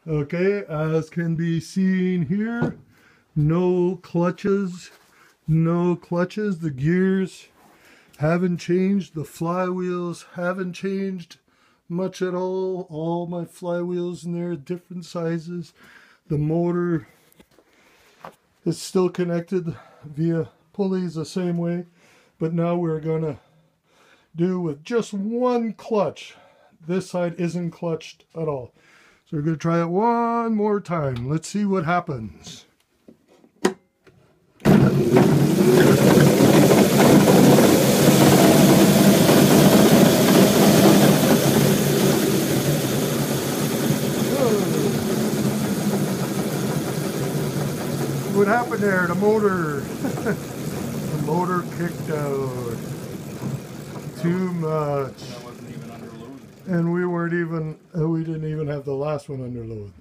Okay, as can be seen here, no clutches, the gears haven't changed, the flywheels haven't changed much at all my flywheels in there, different sizes. The motor is still connected via pulleys the same way, but now we're gonna do with just one clutch. This side isn't clutched at all. So we're going to try it one more time. Let's see what happens. What happened there? The motor. The motor kicked out. Too much. That wasn't even under load. And we didn't even have the last one under load.